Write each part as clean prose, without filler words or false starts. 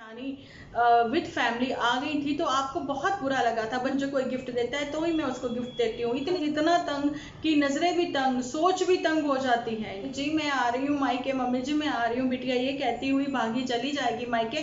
नानी with family आ गई थी, तो आपको बहुत बुरा लगा था। बच्चे कोई गिफ्ट देता है तो ही मैं उसको गिफ्ट देती हूँ, इतना तंग कि नजरें भी तंग, सोच भी तंग हो जाती है। जी मैं आ रही हूँ मायके, मम्मी जी मैं आ रही हूँ, बिटिया ये कहती हुई भागी चली जाएगी मायके।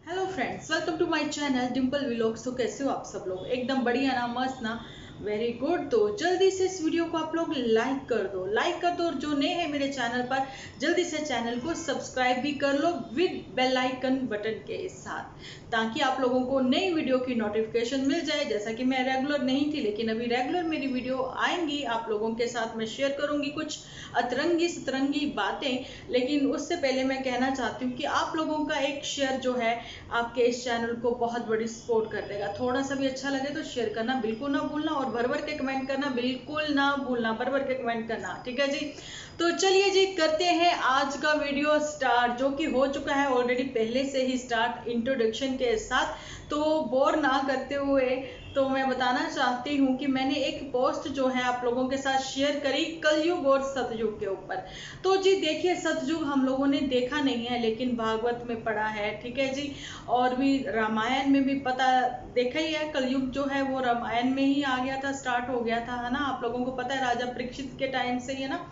Hello friends, welcome to my channel Dimple vlogs. तो कैसे हो आप सब लोग? एकदम बढ़िया ना, मस्त ना, वेरी गुड। तो जल्दी से इस वीडियो को आप लोग लाइक कर दो, और जो नए हैं मेरे चैनल पर जल्दी से चैनल को सब्सक्राइब भी कर लो विद बेल आइकन बटन के साथ, ताकि आप लोगों को नई वीडियो की नोटिफिकेशन मिल जाए। जैसा कि मैं रेगुलर नहीं थी, लेकिन अभी रेगुलर मेरी वीडियो आएंगी, आप लोगों के साथ मैं शेयर करूंगी कुछ अतरंगी सतरंगी बातें। लेकिन उससे पहले मैं कहना चाहती हूँ कि आप लोगों का एक शेयर जो है आपके इस चैनल को बहुत बड़ी सपोर्ट कर देगा। थोड़ा सा भी अच्छा लगे तो शेयर करना बिल्कुल ना भूलना, और भर भर के कमेंट करना बिल्कुल ना भूलना, भर भर के कमेंट करना, ठीक है जी। तो चलिए जी, करते हैं आज का वीडियो स्टार्ट, जो कि हो चुका है ऑलरेडी पहले से ही स्टार्ट इंट्रोडक्शन के साथ। तो बोर ना करते हुए तो मैं बताना चाहती हूँ कि मैंने एक पोस्ट जो है आप लोगों के साथ शेयर करी कलयुग और सतयुग के ऊपर। तो जी देखिए, सतयुग हम लोगों ने देखा नहीं है, लेकिन भागवत में पढ़ा है, ठीक है जी। और भी रामायण में भी पता देखा ही है। कलयुग जो है वो रामायण में ही आ गया था, स्टार्ट हो गया था, है ना। आप लोगों को पता है, राजा परीक्षित के टाइम से ही, है ना।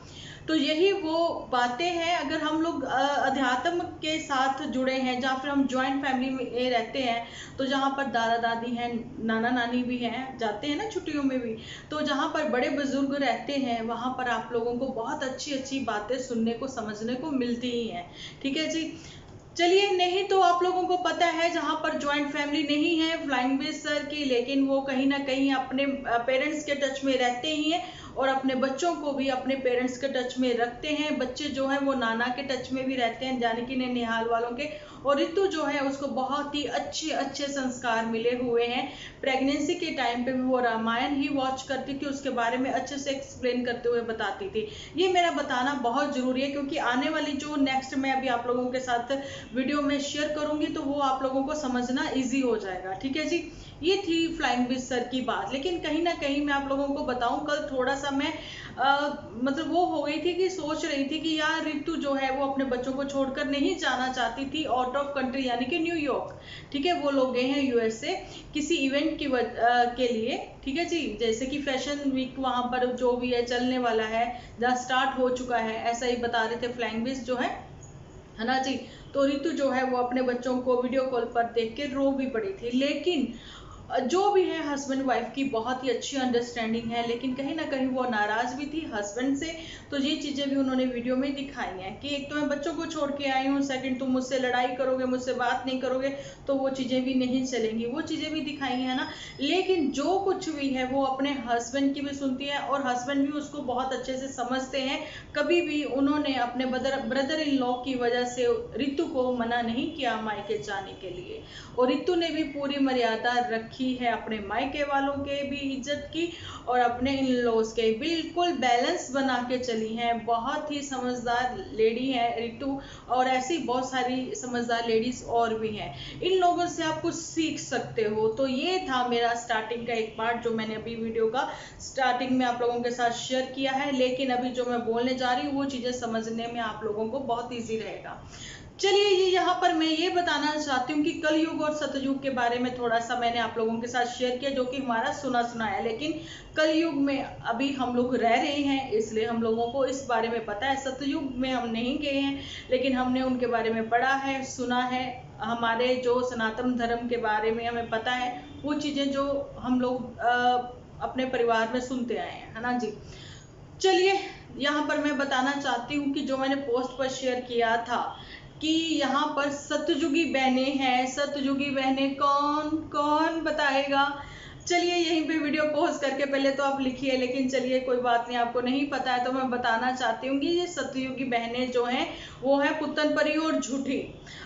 तो यही वो बातें हैं। अगर हम लोग अध्यात्म के साथ जुड़े हैं, जहाँ फिर हम ज्वाइंट फैमिली में रहते हैं, तो जहाँ पर दादा दादी हैं, नाना नानी भी हैं, जाते हैं ना छुट्टियों में भी, तो जहाँ पर बड़े बुजुर्ग रहते हैं, वहाँ पर आप लोगों को बहुत अच्छी अच्छी बातें सुनने को समझने को मिलती ही हैं, ठीक है जी। चलिए, नहीं तो आप लोगों को पता है, जहाँ पर ज्वाइंट फैमिली नहीं है फ्लाइंग विद सर की, लेकिन वो कहीं ना कहीं अपने पेरेंट्स के टच में रहते ही हैं, और अपने बच्चों को भी अपने पेरेंट्स के टच में रखते हैं। बच्चे जो है वो नाना के टच में भी रहते हैं, जानकी ने निहाल वालों के। और ऋतु जो है उसको बहुत ही अच्छे अच्छे संस्कार मिले हुए हैं। प्रेगनेंसी के टाइम पे भी वो रामायण ही वॉच करती थी, उसके बारे में अच्छे से एक्सप्लेन करते हुए बताती थी। ये मेरा बताना बहुत जरूरी है, क्योंकि आने वाली जो नेक्स्ट मैं अभी आप लोगों के साथ वीडियो में शेयर करूंगी, तो वो आप लोगों को समझना इजी हो जाएगा, ठीक है जी। ये थी फ्लाइंग विद सर की बात। लेकिन कहीं ना कहीं मैं आप लोगों को बताऊं, कल थोड़ा सा मैं मतलब वो हो गई थी कि सोच रही थी कि यार ऋतु जो है वो अपने बच्चों को छोड़कर नहीं जाना चाहती थी आउट ऑफ कंट्री, यानी कि न्यूयॉर्क, ठीक है। वो लोग गए हैं यूएसए किसी इवेंट के लिए, ठीक है जी। जैसे कि फैशन वीक वहां पर जो भी है चलने वाला है, जहाँ स्टार्ट हो चुका है, ऐसा ही बता रहे थे फ्लाइंग विद जो है ना जी। तो ऋतु जो है वो अपने बच्चों को वीडियो कॉल पर देख के रो भी पड़ी थी। लेकिन जो भी है, हस्बैंड वाइफ की बहुत ही अच्छी अंडरस्टैंडिंग है, लेकिन कहीं ना कहीं वो नाराज भी थी हस्बैंड से। तो ये चीजें भी उन्होंने वीडियो में दिखाई हैं कि एक तो मैं बच्चों को छोड़ के आई हूँ, सेकंड तुम मुझसे लड़ाई करोगे, मुझसे बात नहीं करोगे, तो वो चीजें भी नहीं चलेंगी। वो चीजें भी दिखाई है ना। लेकिन जो कुछ भी है वो अपने हस्बैंड की भी सुनती है, और हस्बैंड भी उसको बहुत अच्छे से समझते हैं। कभी भी उन्होंने अपने ब्रदर इन लॉ की वजह से ऋतु को मना नहीं किया मायके जाने के लिए, और ऋतु ने भी पूरी मर्यादा रखी है अपने मायके वालों के भी इज्जत की, और अपने इन लॉज के बिल्कुल बैलेंस बना के चली हैं। बहुत ही समझदार लेडी है ऋतु, और ऐसी बहुत सारी समझदार लेडीज और भी हैं। इन लोगों से आप कुछ सीख सकते हो। तो ये था मेरा स्टार्टिंग का एक पार्ट, जो मैंने अभी वीडियो का स्टार्टिंग में आप लोगों के साथ शेयर किया है। लेकिन अभी जो मैं बोलने जा रही हूँ वो चीजें समझने में आप लोगों को बहुत ईजी रहेगा। चलिए, ये यहाँ पर मैं ये बताना चाहती हूँ कि कलयुग और सतयुग के बारे में थोड़ा सा मैंने आप लोगों के साथ शेयर किया, जो कि हमारा सुना सुना है। लेकिन कलयुग में अभी हम लोग रह रहे हैं, इसलिए हम लोगों को इस बारे में पता है। सतयुग में हम नहीं गए हैं, लेकिन हमने उनके बारे में पढ़ा है, सुना है। हमारे जो सनातन धर्म के बारे में हमें पता है, वो चीजें जो हम लोग अपने परिवार में सुनते आए हैं, है ना जी। चलिए, यहाँ पर मैं बताना चाहती हूँ कि जो मैंने पोस्ट पर शेयर किया था कि यहाँ पर सतयुगी बहनें हैं। सतयुगी बहनें कौन कौन बताएगा? चलिए, यहीं पे वीडियो पॉज करके पहले तो आप लिखिए, लेकिन चलिए कोई बात नहीं, आपको नहीं पता है तो मैं बताना चाहती हूँ कि ये सतयुगी बहनें जो हैं वो है पुतन परी और झूठी।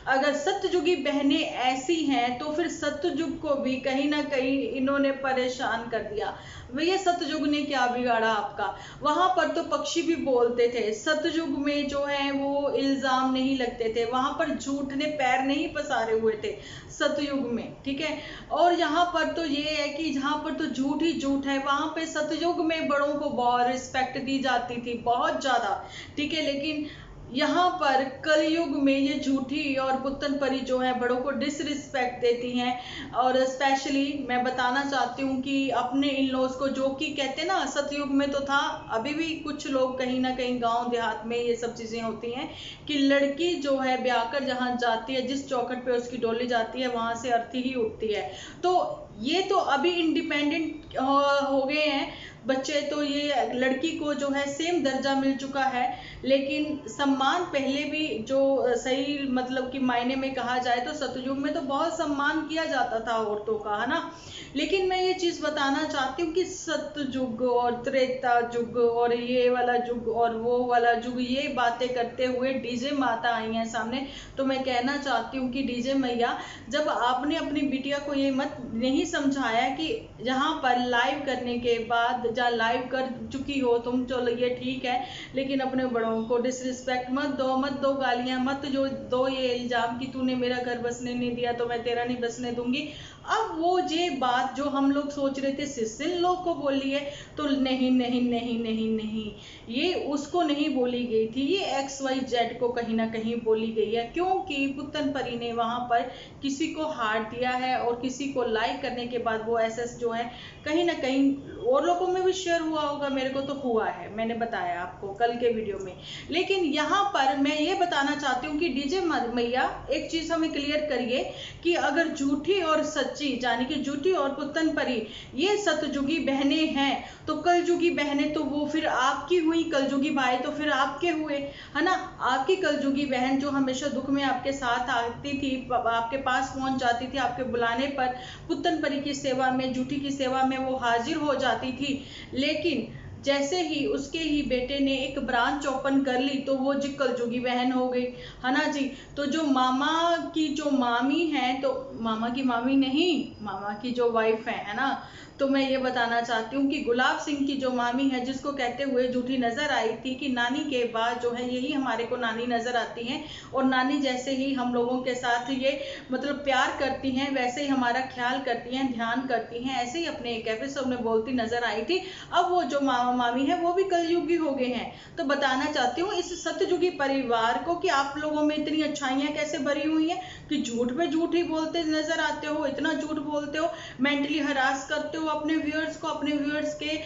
अगर सतयुगी बहनें ऐसी हैं, तो फिर सतयुग को भी कहीं ना कहीं इन्होंने परेशान कर दिया। भैया सतयुग ने क्या बिगाड़ा आपका? वहां पर तो पक्षी भी बोलते थे, सतयुग में जो है वो इल्जाम नहीं लगते थे, वहां पर झूठ ने पैर नहीं पसारे हुए थे सतयुग में, ठीक है। और यहाँ पर तो ये है कि जहाँ पर तो झूठ ही झूठ है, वहां पे सतयुग में बड़ों को बहुत रिस्पेक्ट दी जाती थी, बहुत ज्यादा, ठीक है। लेकिन यहाँ पर कलयुग में ये झूठी और पुत्तन परी जो है बड़ों को डिसरिस्पेक्ट देती हैं। और स्पेशली मैं बताना चाहती हूँ कि अपने इन लॉज को, जो कि कहते हैं ना सतयुग में तो था, अभी भी कुछ लोग कहीं ना कहीं गांव देहात में ये सब चीजें होती हैं कि लड़की जो है ब्याह कर जहाँ जाती है, जिस चौखट पे उसकी डोली जाती है वहां से अर्थी ही उठती है। तो ये तो अभी इंडिपेंडेंट हो गए हैं बच्चे, तो ये लड़की को जो है सेम दर्जा मिल चुका है। लेकिन सम्मान पहले भी जो सही मतलब कि मायने में कहा जाए तो सतयुग में तो बहुत सम्मान किया जाता था औरतों का, है ना। लेकिन मैं ये चीज बताना चाहती हूँ कि सतयुग और त्रेता युग और ये वाला युग और वो वाला युग, ये बातें करते हुए डीजे माता आई हैं सामने। तो मैं कहना चाहती हूँ कि डीजे मैया, जब आपने अपनी बिटिया को ये मत नहीं समझाया कि जहाँ पर लाइव करने के बाद, जहाँ लाइव कर चुकी हो तुम, चलो ये ठीक है, लेकिन अपने बड़ों को डिसरिस्पेक्ट मत दो गालियां मत जो दो ये इल्जाम कि तूने मेरा घर बसने नहीं दिया तो मैं तेरा नहीं बसने दूंगी। अब वो ये बात जो हम लोग सोच रहे थे सिसिल लोग को बोली है, तो नहीं नहीं नहीं नहीं नहीं, ये उसको नहीं बोली गई थी, ये XYZ को कहीं ना कहीं बोली गई है। क्योंकि पुत्तन परी ने वहां पर किसी को हार्ट दिया है और किसी को लाइक करने के बाद वो SS जो है कहीं ना कहीं और लोगों में भी शेयर हुआ होगा, मेरे को तो हुआ है, मैंने बताया आपको कल के वीडियो में। लेकिन यहाँ पर मैं ये बताना चाहती हूँ कि डीजे मैया एक चीज हमें क्लियर करिए कि अगर झूठी और सच्ची, यानी कि झूठी और पुत्तन परी ये सतयुगी बहनें हैं, तो कलयुगी बहनें तो वो फिर आपकी हुई, कलयुगी भाई तो फिर आपके हुए, है ना। आपकी कलयुगी बहन जो हमेशा दुख में आपके साथ आती थी, आपके पास पहुंच जाती थी, आपके बुलाने पर पुत्तन परी की सेवा में, झूठी की सेवा में वो हाजिर हो जाती थी। लेकिन जैसे ही उसके ही बेटे ने एक ब्रांच ओपन कर ली तो वो जी कलयुगी बहन हो गई, है ना जी। तो जो मामा की जो मामी है, तो मामा की मामी नहीं, मामा की जो वाइफ है ना, तो मैं ये बताना चाहती हूँ कि गुलाब सिंह की जो मामी है, जिसको कहते हुए झूठी नजर आई थी कि नानी के बाद जो है यही हमारे को नानी नजर आती हैं, और नानी जैसे ही हम लोगों के साथ ये मतलब प्यार करती हैं, वैसे ही हमारा ख्याल करती हैं, ध्यान करती हैं, ऐसे ही अपने एक एपिसोड में बोलती नजर आई थी। अब वो जो मामा मामी है वो भी कलयुगी हो गए हैं। तो बताना चाहती हूँ इस सतयुगी परिवार को कि आप लोगों में इतनी अच्छाइयां कैसे भरी हुई हैं कि झूठ पे झूठ ही बोलते नजर आते हो, इतना झूठ बोलते हो, मेंटली हरास करते हो अपने व्यूअर्स को, अपने व्यूअर्स के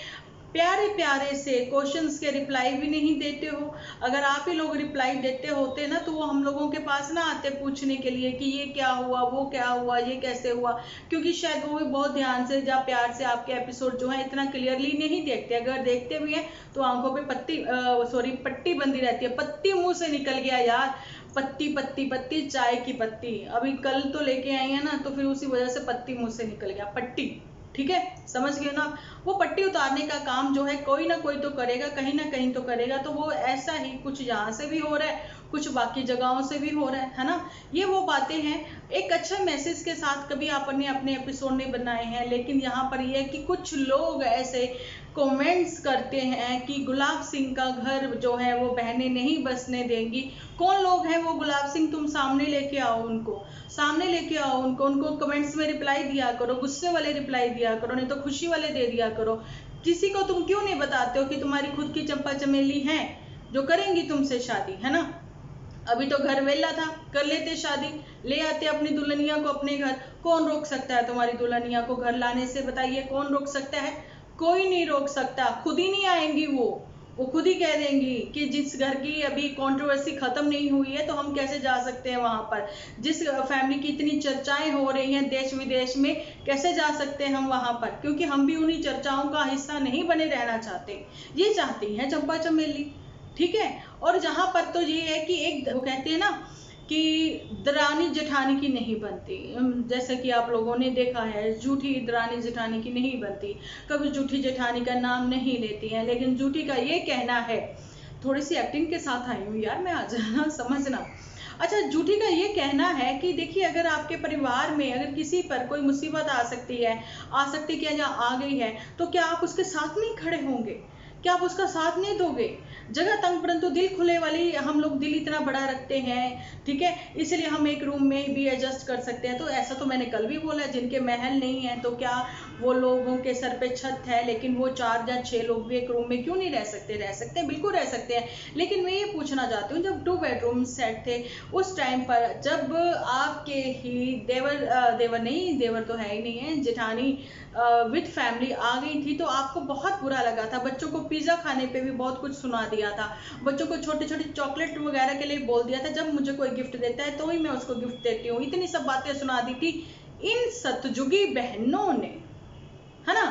प्यारे प्यारे से क्वेश्चंस के रिप्लाई भी नहीं देते हो। अगर आप ही लोग रिप्लाई देते होते ना तो वो हम लोगों के पास ना आते पूछने के लिए कि ये क्या हुआ, वो क्या हुआ, ये कैसे हुआ, क्योंकि शायद वो भी बहुत ध्यान से या प्यार से आपके एपिसोड जो है इतना क्लियरली नहीं देखते। अगर देखते भी हैं तो आंखों पे पट्टी बंधी रहती है, पत्ती मुंह से निकल गया यार, पत्ती पत्ती पत्ती, चाय की पत्ती अभी कल तो लेके आई है ना, तो फिर उसी वजह से पत्ती मुंह से निकल गया, पट्टी, ठीक है, समझ गए ना। वो पट्टी उतारने का काम जो है कोई ना कोई तो करेगा, कहीं ना कहीं तो करेगा। तो वो ऐसा ही कुछ यहाँ से भी हो रहा है, कुछ बाकी जगहों से भी हो रहा है ना। ये वो बातें हैं, एक अच्छा मैसेज के साथ कभी आपने अपने एपिसोड नहीं बनाए हैं, लेकिन यहाँ पर ये है कि कुछ लोग ऐसे कमेंट्स करते हैं कि गुलाब सिंह का घर जो है वो बहनें नहीं बसने देंगी। कौन लोग हैं वो गुलाब सिंह, तुम सामने लेके आओ उनको, सामने लेके आओ उनको, उनको कमेंट्स में रिप्लाई दिया करो, गुस्से वाले रिप्लाई दिया करो, नहीं तो खुशी वाले दे दिया करो। किसी को तुम क्यों नहीं बताते हो कि तुम्हारी खुद की चंपा चमेली हैं जो करेंगी तुमसे शादी, है ना। अभी तो घर वेला था, कर लेते शादी, ले आते अपनी दुल्हनिया को अपने घर। कौन रोक सकता है तुम्हारी दुल्हनिया को घर लाने से, बताइए कौन रोक सकता है? कोई नहीं रोक सकता, खुद ही नहीं आएंगी वो खुद ही कह देंगी कि जिस घर की अभी कंट्रोवर्सी खत्म नहीं हुई है तो हम कैसे जा सकते हैं वहां पर, जिस फैमिली की इतनी चर्चाएं हो रही हैं देश विदेश में, कैसे जा सकते हैं हम वहां पर, क्योंकि हम भी उन्हीं चर्चाओं का हिस्सा नहीं बने रहना चाहते। ये चाहती हैं चंपा चमेली, ठीक है। और जहां पर तो ये है कि एक वो कहते हैं ना कि दरानी जेठानी की नहीं बनती, जैसे कि आप लोगों ने देखा है झूठी दरानी जेठानी की नहीं बनती, कभी झूठी जेठानी का नाम नहीं लेती हैं। लेकिन झूठी का ये कहना है, थोड़ी सी एक्टिंग के साथ आई हूँ यार मैं आज, ना समझना। अच्छा, झूठी का ये कहना है कि देखिए, अगर आपके परिवार में अगर किसी पर कोई मुसीबत आ सकती क्या या आ गई है, तो क्या आप उसके साथ नहीं खड़े होंगे? क्या आप उसका साथ नहीं दोगे? जगह तंग परंतु दिल खुले वाली हम लोग दिल इतना बड़ा रखते हैं, ठीक है, इसलिए हम एक रूम में भी एडजस्ट कर सकते हैं। तो ऐसा तो मैंने कल भी बोला, जिनके महल नहीं है तो क्या वो लोगों के सर पे छत है, लेकिन वो 4 या 6 लोग भी एक रूम में क्यों नहीं रह सकते? रह सकते हैं, बिल्कुल रह सकते हैं। लेकिन मैं ये पूछना चाहती हूँ, जब 2 बेडरूम सेट थे उस टाइम पर, जब आपके ही देवर तो है ही नहीं है, जेठानी विद फैमिली आ गई थी, तो आपको बहुत बुरा लगा था। बच्चों को पिज्जा खाने पे भी बहुत कुछ सुना दिया था, बच्चों को छोटे छोटे चॉकलेट वगैरह के लिए बोल दिया था, जब मुझे कोई गिफ्ट देता है तो ही मैं उसको गिफ्ट देती हूँ, इतनी सब बातें सुना दी थी इन सतयुगी बहनों ने, है ना।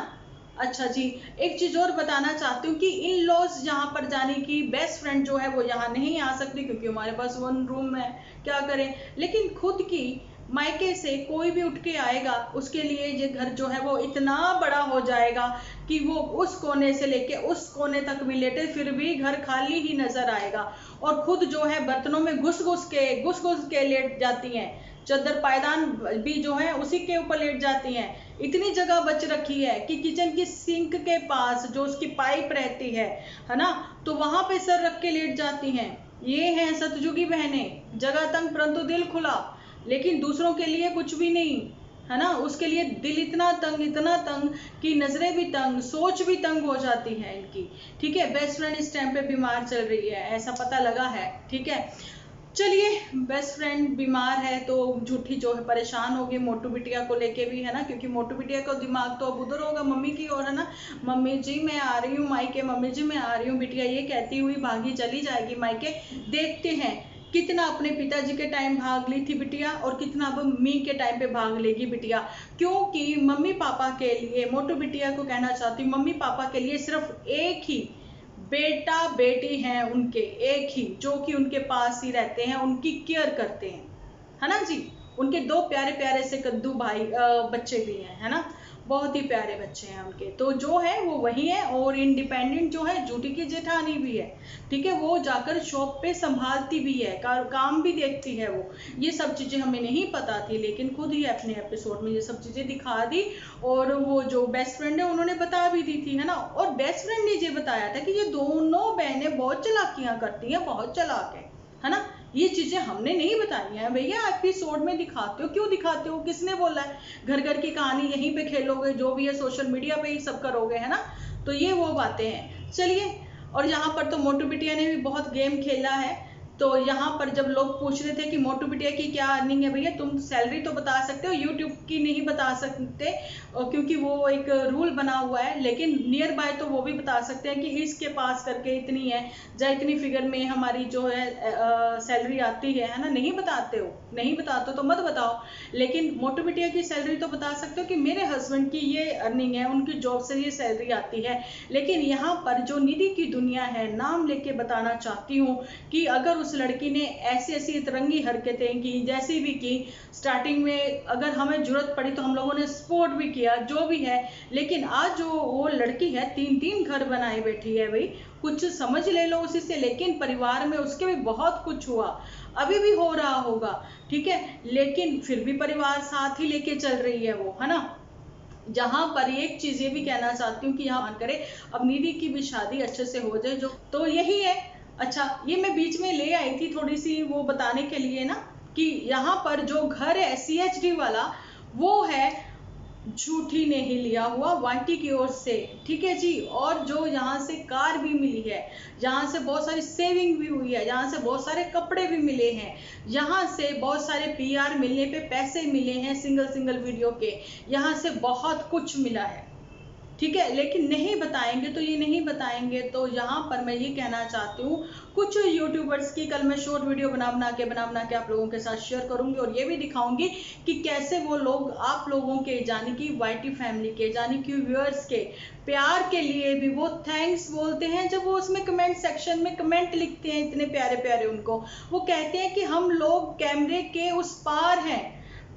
अच्छा जी, एक चीज और बताना चाहती हूँ कि इन लॉज यहाँ पर जाने की बेस्ट फ्रेंड जो है वो यहाँ नहीं आ सकती, क्योंकि हमारे पास 1 रूम है, क्या करें। लेकिन खुद की मायके से कोई भी उठ के आएगा, उसके लिए ये घर जो है वो इतना बड़ा हो जाएगा कि वो उस कोने से लेके उस कोने तक भी लेटे फिर भी घर खाली ही नजर आएगा। और खुद जो है बर्तनों में घुस घुस के लेट जाती हैं, चद्दर पायदान भी जो है उसी के ऊपर लेट जाती हैं। इतनी जगह बच रखी है कि किचन की सिंक के पास जो उसकी पाइप रहती है ना, तो वहां पे सर रख के लेट जाती हैं। ये हैं सतयुगी बहनें, जगह तंग परंतु दिल खुला, लेकिन दूसरों के लिए कुछ भी नहीं, है ना। उसके लिए दिल इतना तंग कि नजरें भी तंग, सोच भी तंग हो जाती है इनकी, ठीक है। बेस्ट फ्रेंड इस टाइम पे बीमार चल रही है, ऐसा पता लगा है, ठीक है। चलिए, बेस्ट फ्रेंड बीमार है तो झूठी जो है परेशान होगी मोटू बिटिया को लेके भी, है ना, क्योंकि मोटू बिटिया का दिमाग तो अब उधर होगा मम्मी की ओर, है ना। मम्मी जी मैं आ रही हूँ मायके, मम्मी जी मैं आ रही हूँ, बिटिया ये कहती हुई भागी चली जाएगी मायके। देखते हैं कितना अपने पिताजी के टाइम भाग ली थी बिटिया और कितना अब मम्मी के टाइम पे भाग लेगी बिटिया, क्योंकि मम्मी पापा के लिए, मोटू बिटिया को कहना चाहती हूँ, मम्मी पापा के लिए सिर्फ एक ही बेटा बेटी हैं उनके, एक ही, जो कि उनके पास ही रहते हैं, उनकी केयर करते हैं, है ना जी। उनके 2 प्यारे प्यारे से कद्दू भाई बच्चे भी हैं, है ना, बहुत ही प्यारे बच्चे हैं उनके। तो जो है वो वही है, और इंडिपेंडेंट जो है झूठी की जेठानी भी है, ठीक है। वो जाकर शॉप पे संभालती भी है, काम भी देखती है वो। ये सब चीजें हमें नहीं पता थी, लेकिन खुद ही अपने एपिसोड में ये सब चीजें दिखा दी, और वो जो बेस्ट फ्रेंड है उन्होंने बता भी दी थी, है ना। और बेस्ट फ्रेंड ने ये बताया था कि ये दोनों बहनें बहुत चालाकियां करती हैं, बहुत चालाक है ना। ये चीजें हमने नहीं बताई हैं भैया, एपिसोड में दिखाते हो, क्यों दिखाते हो, किसने बोला है? घर घर की कहानी यहीं पे खेलोगे, जो भी है सोशल मीडिया पे ही सब करोगे, है ना। तो ये वो बातें हैं, चलिए। और यहाँ पर तो मोटू बिटिया ने भी बहुत गेम खेला है। तो यहाँ पर जब लोग पूछ रहे थे कि मोटू बिटिया की क्या अर्निंग है, भैया तुम सैलरी तो बता सकते हो, यूट्यूब की नहीं बता सकते क्योंकि वो एक रूल बना हुआ है, लेकिन नियर बाय तो वो भी बता सकते हैं कि इसके पास करके इतनी है, या इतनी फिगर में हमारी जो है सैलरी आती है ना। नहीं बताते हो, नहीं बताते तो मत बताओ, लेकिन मोटू बिटिया की सैलरी तो बता सकते हो कि मेरे हस्बैंड की ये अर्निंग है, उनकी जॉब से ये सैलरी आती है। लेकिन यहाँ पर जो निधि की दुनिया है, नाम लेके बताना चाहती हूँ कि अगर उस लड़की ने ऐसी ऐसी इतरंगी हरकतें की, जैसी भी की, स्टार्टिंग में अगर हमें जरूरत पड़ी तो हम लोगों ने सपोर्ट भी किया, जो भी है, लेकिन आज जो वो लड़की है 3-3 घर बनाए बैठी है, भाई कुछ समझ ले लो उसी से। लेकिन परिवार में उसके भी बहुत कुछ हुआ, अभी भी हो रहा होगा, ठीक है, लेकिन फिर भी परिवार साथ ही लेके चल रही है वो, है ना। जहां पर एक चीज ये भी कहना चाहती हूँ कि यहाँ करे अब निधि की भी शादी अच्छे से हो जाए, जो तो यही है। अच्छा, ये मैं बीच में ले आई थी थोड़ी सी वो बताने के लिए ना, कि यहाँ पर जो घर है CHD वाला, वो है झूठी ने ही लिया हुआ वांटी की ओर से, ठीक है जी। और जो यहाँ से कार भी मिली है, यहाँ से बहुत सारी सेविंग भी हुई है, यहाँ से बहुत सारे कपड़े भी मिले हैं, यहाँ से बहुत सारे PR मिलने पे पैसे मिले हैं सिंगल वीडियो के, यहाँ से बहुत कुछ मिला है, ठीक है। लेकिन नहीं बताएंगे तो ये नहीं बताएंगे। तो यहाँ पर मैं ये कहना चाहती हूँ, कुछ यूट्यूबर्स की कल मैं शॉर्ट वीडियो बना बना के आप लोगों के साथ शेयर करूंगी, और ये भी दिखाऊंगी कि कैसे वो लोग आप लोगों के, यानी कि YT फैमिली के, यानी कि व्यूअर्स के प्यार के लिए भी वो थैंक्स बोलते हैं, जब वो उसमें कमेंट सेक्शन में कमेंट लिखते हैं इतने प्यारे प्यारे। उनको वो कहते हैं कि हम लोग कैमरे के उस पार हैं,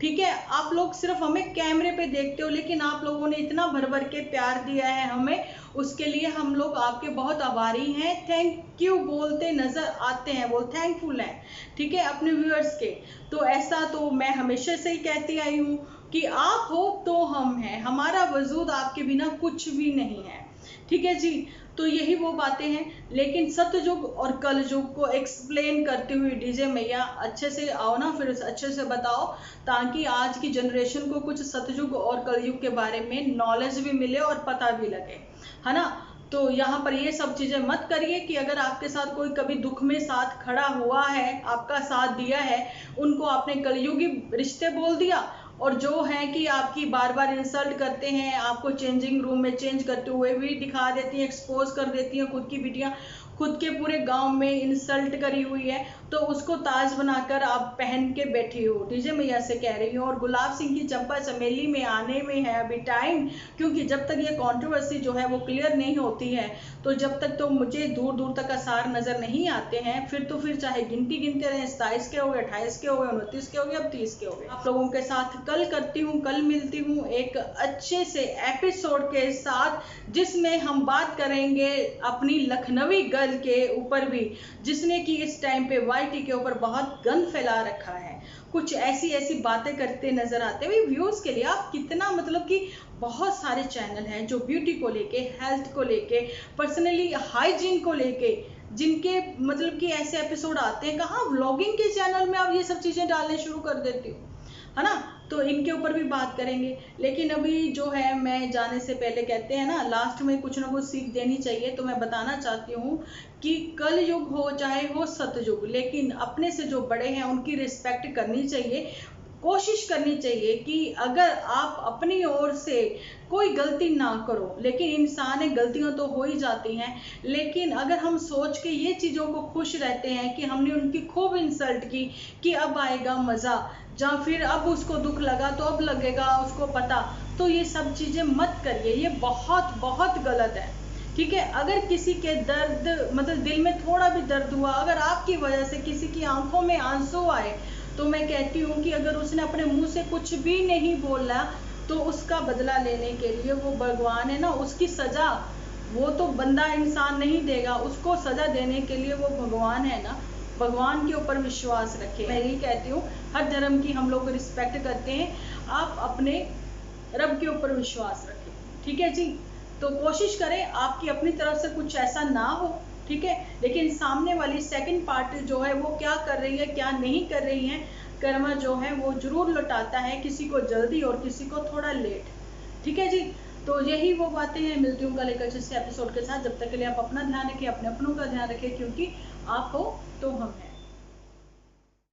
ठीक है, आप लोग सिर्फ हमें कैमरे पे देखते हो, लेकिन आप लोगों ने इतना भर भर के प्यार दिया है हमें, उसके लिए हम लोग आपके बहुत आभारी हैं। थैंक यू बोलते नजर आते हैं, वो थैंकफुल हैं, ठीक है, अपने व्यूअर्स के। तो ऐसा तो मैं हमेशा से ही कहती आई हूँ कि आप हो तो हम हैं, हमारा वजूद आपके बिना कुछ भी नहीं है, ठीक है जी। तो यही वो बातें हैं। लेकिन सतयुग और कलयुग को एक्सप्लेन करते हुए डीजे मैया अच्छे से आओ ना, फिर अच्छे से बताओ, ताकि आज की जनरेशन को कुछ सतयुग और कलयुग के बारे में नॉलेज भी मिले और पता भी लगे, है ना। तो यहाँ पर ये सब चीजें मत करिए कि अगर आपके साथ कोई कभी दुख में साथ खड़ा हुआ है, आपका साथ दिया है, उनको आपने कलयुगी रिश्ते बोल दिया, और जो है कि आपकी बार बार इंसल्ट करते हैं, आपको चेंजिंग रूम में चेंज करते हुए भी दिखा देती हैं, एक्सपोज कर देती हैं, खुद की बिटियां खुद के पूरे गांव में इंसल्ट करी हुई है, तो उसको ताज बनाकर आप पहन के बैठी हो, डीजे मैया से कह रही हूँ। और गुलाब सिंह की चंपा चमेली में आने में है अभी टाइम, क्योंकि जब तक ये कंट्रोवर्सी जो है वो क्लियर नहीं होती है, तो जब तक तो मुझे दूर दूर तक आसार नजर नहीं आते हैं। फिर तो फिर चाहे गिनती गिनते रहे, 27 के हो गए, 28 के हो गए, 29 के हो गए, अब 30 के हो गए। आप लोगों के साथ कल करती हूँ, कल मिलती हूँ एक अच्छे से एपिसोड के साथ, जिसमें हम बात करेंगे अपनी लखनवी गर्ल के ऊपर भी, जिसने कि इस टाइम पे वाईटी के ऊपर बहुत गंद फैला रखा है, कुछ ऐसी ऐसी बातें करते नजर आते हैं व्यूज के लिए। आप कितना मतलब कि बहुत सारे चैनल हैं जो ब्यूटी को लेके, हेल्थ को लेके, पर्सनली हाइजीन को लेके, जिनके मतलब कि ऐसे एपिसोड आते हैं। कहाँ व्लॉगिंग के चैनल में आप ये सब चीजें डालने शुरू कर देती हो, है ना। तो इनके ऊपर भी बात करेंगे। लेकिन अभी जो है, मैं जाने से पहले कहते हैं ना, लास्ट में कुछ ना कुछ सीख देनी चाहिए, तो मैं बताना चाहती हूँ कि कल युग हो चाहे हो सतयुग, लेकिन अपने से जो बड़े हैं उनकी रिस्पेक्ट करनी चाहिए। कोशिश करनी चाहिए कि अगर आप अपनी ओर से कोई गलती ना करो, लेकिन इंसान है, गलतियां तो हो ही जाती हैं, लेकिन अगर हम सोच के ये चीज़ों को खुश रहते हैं कि हमने उनकी खूब इंसल्ट की, कि अब आएगा मज़ा, या फिर अब उसको दुख लगा तो अब लगेगा उसको पता, तो ये सब चीज़ें मत करिए, ये बहुत बहुत गलत है, ठीक है। अगर किसी के दर्द मतलब दिल में थोड़ा भी दर्द हुआ, अगर आपकी वजह से किसी की आंखों में आंसू आए, तो मैं कहती हूँ कि अगर उसने अपने मुंह से कुछ भी नहीं बोला, तो उसका बदला लेने के लिए वो भगवान है ना, उसकी सजा वो तो बंदा इंसान नहीं देगा, उसको सजा देने के लिए वो भगवान है ना। भगवान के ऊपर विश्वास रखें। मैं यही कहती हूँ, हर धर्म की हम लोग रिस्पेक्ट करते हैं, आप अपने रब के ऊपर विश्वास रखें, ठीक है जी। तो कोशिश करें आपकी अपनी तरफ से कुछ ऐसा ना हो, ठीक है। लेकिन सामने वाली सेकंड पार्टी जो है वो क्या कर रही है, क्या नहीं कर रही है, कर्मा जो है वो जरूर लौटाता है, किसी को जल्दी और किसी को थोड़ा लेट, ठीक है जी। तो यही वो बातें हैं। मिलती हूँ कल एक अच्छे से एपिसोड के साथ। जब तक के लिए आप अपना ध्यान रखें, अपने अपनों का ध्यान रखें, क्योंकि आप हो तो हम हैं।